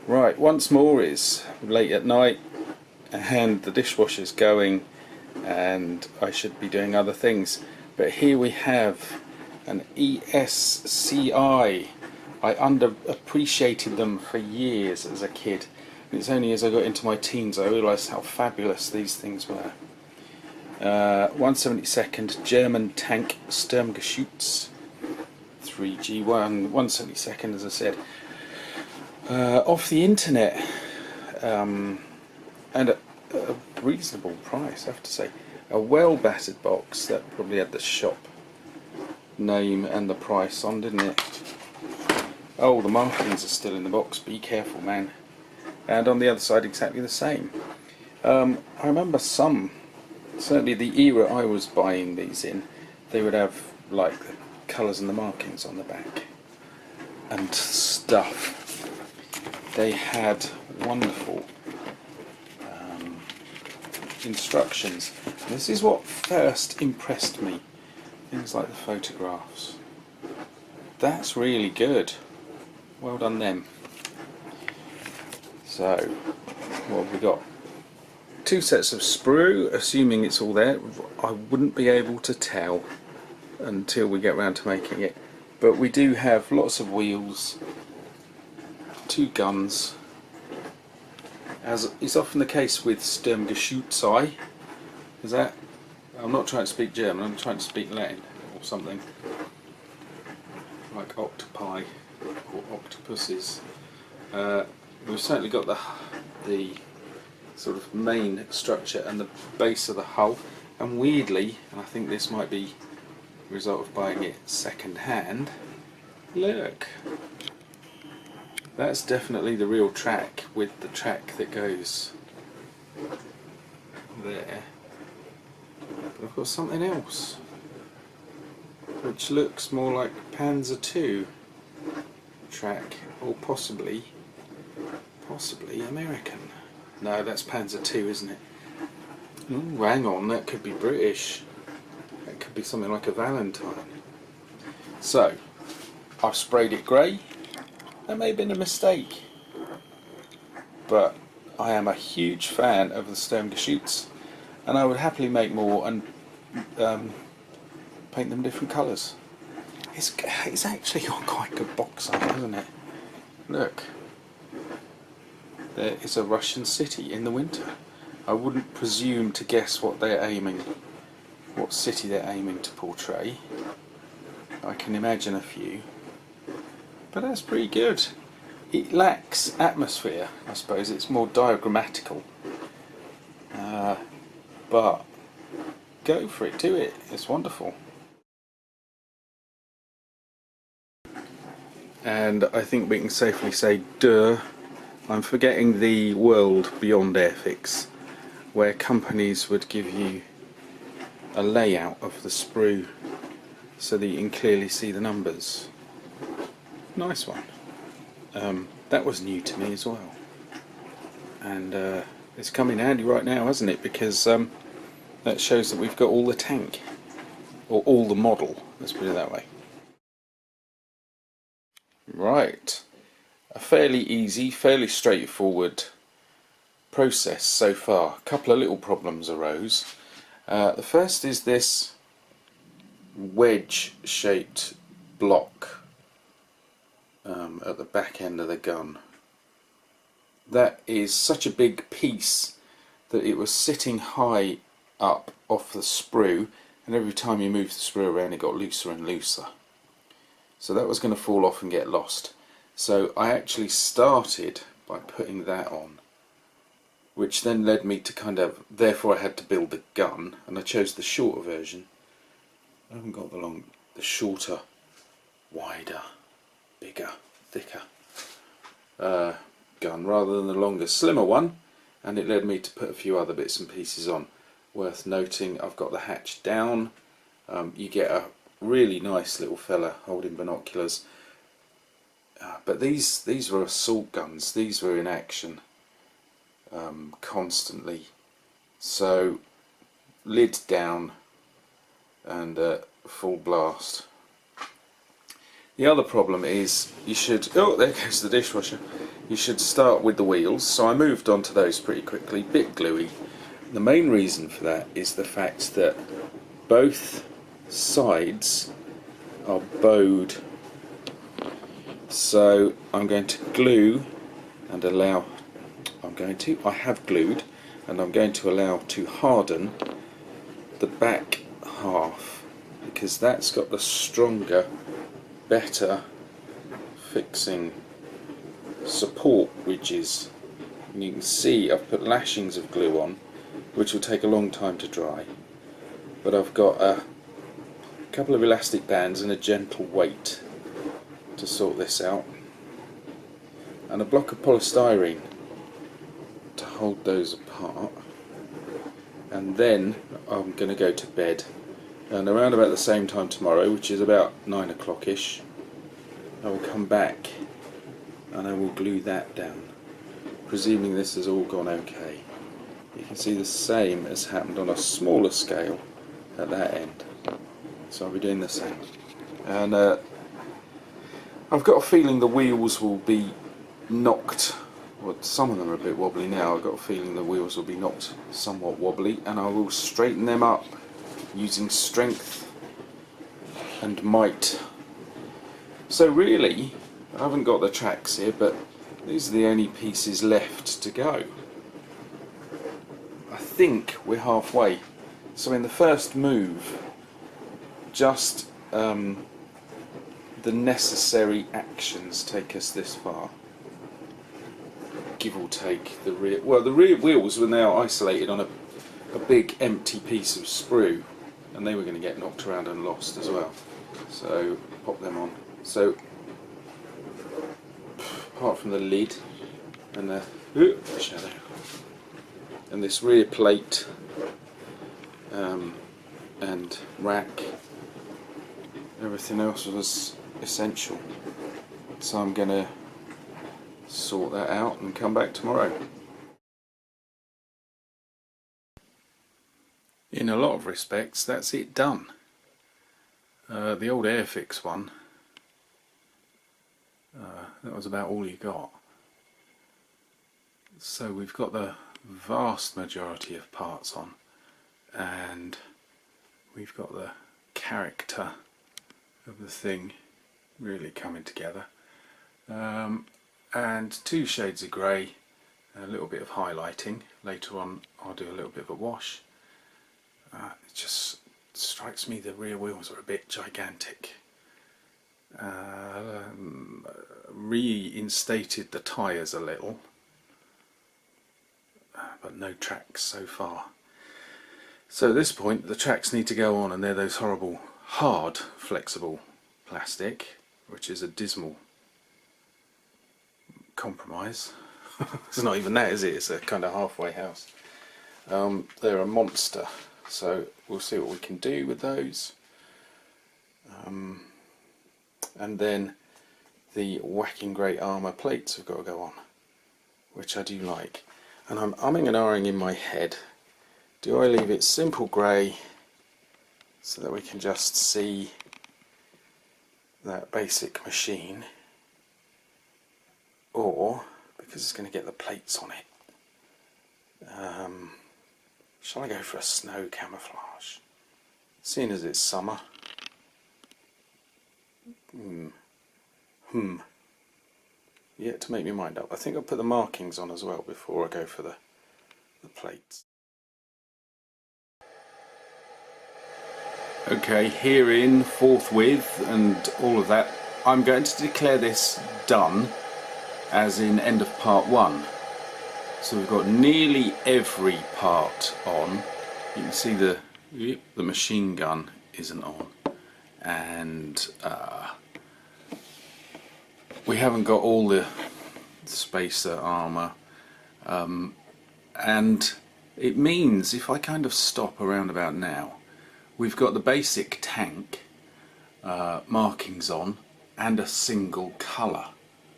Right, once more is late at night and the dishwasher's going and I should be doing other things, but here we have an ESCI. I underappreciated them for years as a kid, and it's only as I got into my teens I realised how fabulous these things were. 1/72 German tank Sturmgeschutz 3G1, 1/72 as I said, off the internet, and a reasonable price I have to say. A well battered box that probably had the shop name and the price on, didn't it? Oh, the markings are still in the box, be careful man. And on the other side exactly the same. I remember certainly the era I was buying these in, they would have like the colours and the markings on the back and stuff. They had wonderful instructions. This is what first impressed me, things like the photographs. That's really good, well done them. So what have we got? 2 sets of sprue, assuming it's all there. I wouldn't be able to tell until we get round to making it, but we do have lots of wheels, 2 guns, as is often the case with Sturmgeschutz. Is that? I'm not trying to speak German, I'm trying to speak Latin or something. Like octopi or octopuses. We've certainly got the sort of main structure and the base of the hull, and weirdly, and I think this might be the result of buying it second hand, look, that's definitely the real track with the track that goes there. But I've got something else which looks more like Panzer II track, or possibly American. No, that's Panzer II, isn't it? Ooh, hang on, that could be British. That could be something like a Valentine. So, I've sprayed it grey. That may have been a mistake, but I am a huge fan of the Sturmgeschutz, and I would happily make more and paint them different colours. It's actually got quite good box art, hasn't it? Look. There is a Russian city in the winter. I wouldn't presume to guess what city they're aiming to portray. I can imagine a few, but that's pretty good. It lacks atmosphere, I suppose. It's more diagrammatical, but go for it, do it. It's wonderful. And I think we can safely say, duh. I'm forgetting the world beyond Airfix, where companies would give you a layout of the sprue so that you can clearly see the numbers. Nice one. That was new to me as well, and it's come in handy right now, hasn't it? Because that shows that we've got all the tank, or all the model, let's put it that way. Right. A fairly easy, fairly straightforward process so far. A couple of little problems arose. The first is this wedge-shaped block at the back end of the gun. That is such a big piece that it was sitting high up off the sprue, and every time you moved the sprue around it got looser and looser. So that was going to fall off and get lost. So I actually started by putting that on, which then led me to therefore I had to build the gun, and I chose the shorter version. I haven't got the shorter, wider, bigger, thicker gun rather than the longer, slimmer one, and it led me to put a few other bits and pieces on. Worth noting, I've got the hatch down. You get a really nice little fella holding binoculars. But these were assault guns. These were in action constantly. So lid down and full blast. The other problem is you should, oh there goes the dishwasher, you should start with the wheels. So I moved on to those pretty quickly, bit gluey. The main reason for that is the fact that both sides are bowed. So I'm going to glue and allow, I have glued and I'm going to allow to harden the back half, because that's got the stronger, better fixing support ridges. And you can see I've put lashings of glue on, which will take a long time to dry, but I've got a couple of elastic bands and a gentle weight to sort this out, and a block of polystyrene to hold those apart. And then I'm going to go to bed, and around about the same time tomorrow, which is about 9 o'clock-ish, I will come back and I will glue that down, presuming this has all gone okay. You can see the same has happened on a smaller scale at that end, so I'll be doing the same. And I've got a feeling the wheels will be knocked, well, some of them are a bit wobbly now. I've got a feeling the wheels will be knocked somewhat wobbly, and I will straighten them up using strength and might. So really, I haven't got the tracks here, but these are the only pieces left to go. I think we're halfway. So in the first move, just the necessary actions take us this far, give or take. The rear wheels were now isolated on a big empty piece of sprue, and they were going to get knocked around and lost as well. So pop them on. So apart from the lid and the shadow and this rear plate and rack, everything else was essential. So I'm going to sort that out and come back tomorrow. In a lot of respects, that's it done. The old Airfix one, that was about all you got. So we've got the vast majority of parts on, and we've got the character of the thing really coming together. And 2 shades of grey, a little bit of highlighting. Later on I'll do a little bit of a wash. It just strikes me the rear wheels are a bit gigantic. Reinstated the tyres a little, but no tracks so far. So at this point the tracks need to go on, and they're those horrible hard flexible plastic, which is a dismal compromise. It's not even that, is it? It's a kind of halfway house. They're a monster, so we'll see what we can do with those. And then the whacking great armour plates have got to go on, which I do like. And I'm umming and ahhing in my head. Do I leave it simple grey so that we can just see that basic machine, or, because it's going to get the plates on it, shall I go for a snow camouflage, seeing as it's summer? Yet to make my mind up. I think I'll put the markings on as well before I go for the plates. Okay, herein, forthwith, and all of that, I'm going to declare this done, as in end of part 1. So we've got nearly every part on. You can see the machine gun isn't on, and we haven't got all the spacer armour, and it means if I kind of stop around about now, we've got the basic tank markings on and a single colour.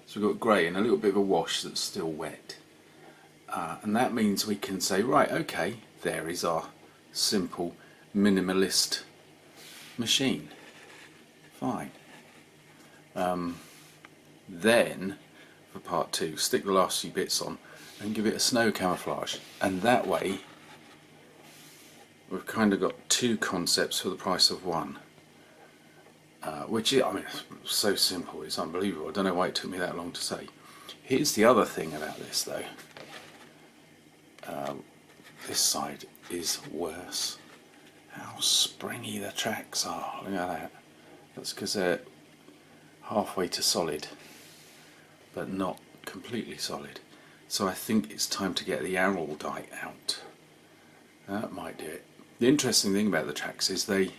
So we've got grey and a little bit of a wash that's still wet, and that means we can say, right, okay, there is our simple minimalist machine. Fine. Then for part 2, stick the last few bits on and give it a snow camouflage, and that way we've kind of got 2 concepts for the price of 1. Which is, I mean, it's so simple, it's unbelievable. I don't know why it took me that long to say. Here's the other thing about this though. This side is worse. How springy the tracks are. Look at that. That's because they're halfway to solid, but not completely solid. So I think it's time to get the araldite out. That might do it. The interesting thing about the tracks is they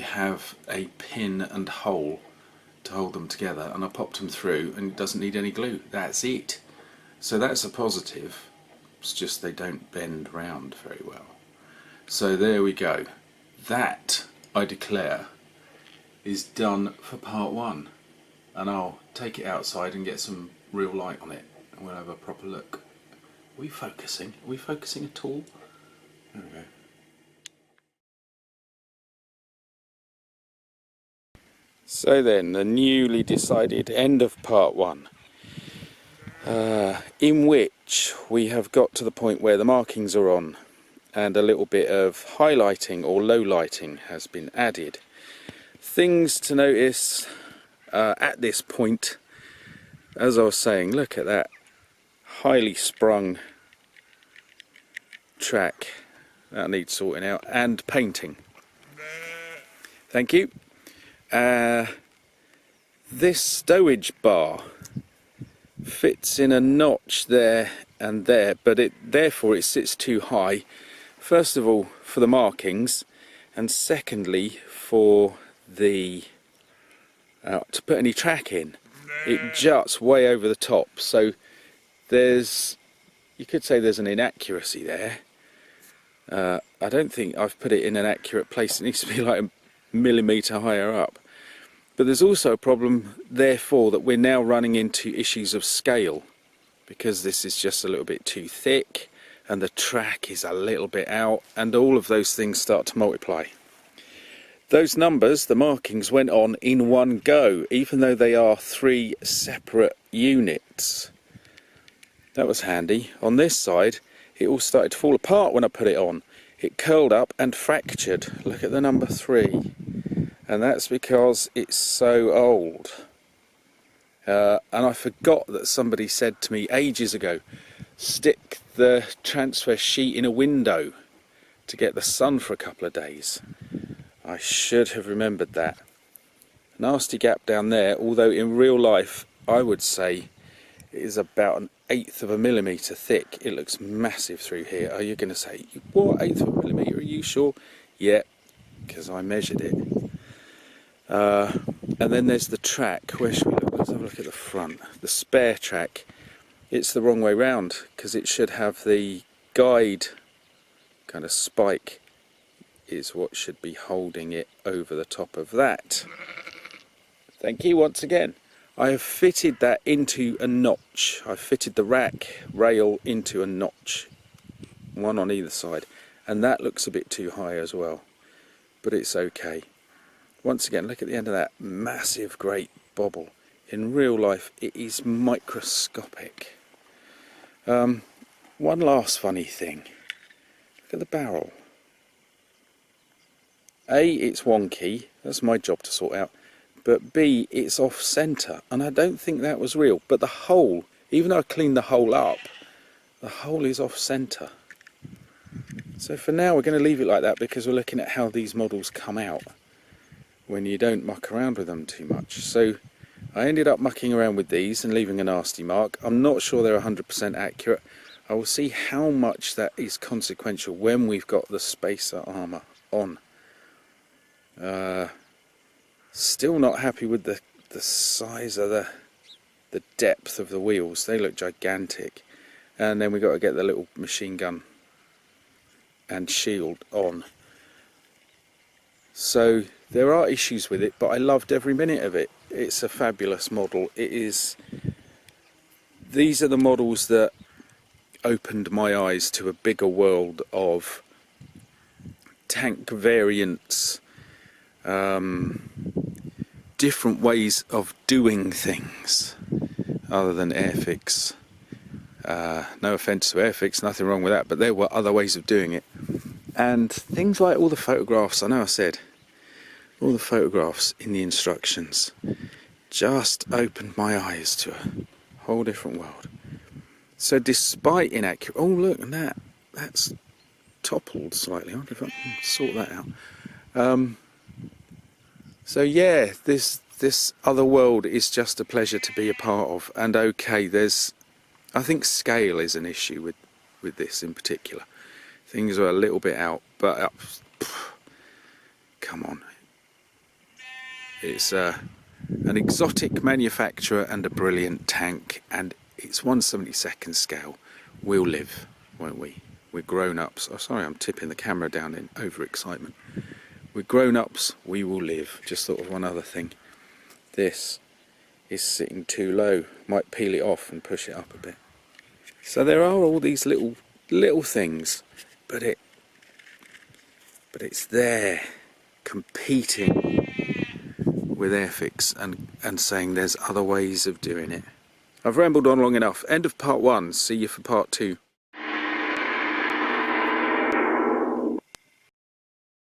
have a pin and hole to hold them together, and I popped them through and it doesn't need any glue. That's it. So that's a positive. It's just they don't bend round very well. So there we go. That, I declare, is done for part 1, and I'll take it outside and get some real light on it and we'll have a proper look. Are we focusing? Are we focusing at all? There we go. So then, the newly decided end of part 1, in which we have got to the point where the markings are on and a little bit of highlighting or low lighting has been added. Things to notice at this point, as I was saying, look at that highly sprung track. That needs sorting out, and painting. Thank you. This stowage bar fits in a notch there and there, but therefore it sits too high. First of all, for the markings, and secondly for the to put any track in. It juts way over the top, so you could say there's an inaccuracy there. I don't think I've put it in an accurate place. It needs to be like a millimetre higher up. But there's also a problem, therefore, that we're now running into issues of scale, because this is just a little bit too thick and the track is a little bit out, and all of those things start to multiply. Those numbers, the markings, went on in one go, even though they are 3 separate units. That was handy. On this side, it all started to fall apart when I put it on. It curled up and fractured. Look at the number 3. And that's because it's so old. And I forgot that somebody said to me ages ago, stick the transfer sheet in a window to get the sun for a couple of days. I should have remembered that. Nasty gap down there, although in real life I would say it is about 1/8 of a millimetre thick. It looks massive through here. Are you going to say, what, 1/8 of a millimetre, are you sure? Yeah, because I measured it. And then there's the track. Where should we look? Let's have a look at the front. The spare track. It's the wrong way round, because it should have the guide kind of spike is what should be holding it over the top of that. Thank you once again. I have fitted that into a notch. I've fitted the rack rail into a notch, one on either side, and that looks a bit too high as well, but it's okay. Once again, look at the end of that massive great bobble. In real life it is microscopic. One last funny thing, look at the barrel. A, it's wonky, that's my job to sort out, but B, it's off centre, and I don't think that was real. But the hole, even though I cleaned the hole up, the hole is off centre. So for now we're going to leave it like that, because we're looking at how these models come out when you don't muck around with them too much. So I ended up mucking around with these and leaving a nasty mark. I'm not sure they're 100% accurate. I will see how much that is consequential when we've got the spacer armour on. Still not happy with the size of the depth of the wheels. They look gigantic. And then we've got to get the little machine gun and shield on. So there are issues with it, but I loved every minute of it. It's a fabulous model. It is. These are the models that opened my eyes to a bigger world of tank variants, different ways of doing things. other than Airfix. No offence to Airfix, nothing wrong with that, but there were other ways of doing it. And things like all the photographs, I know I said, all the photographs in the instructions just opened my eyes to a whole different world. So despite inaccurate, oh look, and that's toppled slightly. I wonder if I can sort that out. So yeah, this other world is just a pleasure to be a part of. And okay, I think scale is an issue with this in particular. Things are a little bit out, but come on. It's an exotic manufacturer and a brilliant tank, and it's 1/72nd scale. We'll live, won't we? We're grown-ups. Oh, sorry, I'm tipping the camera down in overexcitement. We're grown-ups, we will live. Just thought of one other thing. This is sitting too low. Might peel it off and push it up a bit. So there are all these little things, but it's there, competing with Airfix and saying there's other ways of doing it. I've rambled on long enough. End of part 1. See you for part 2.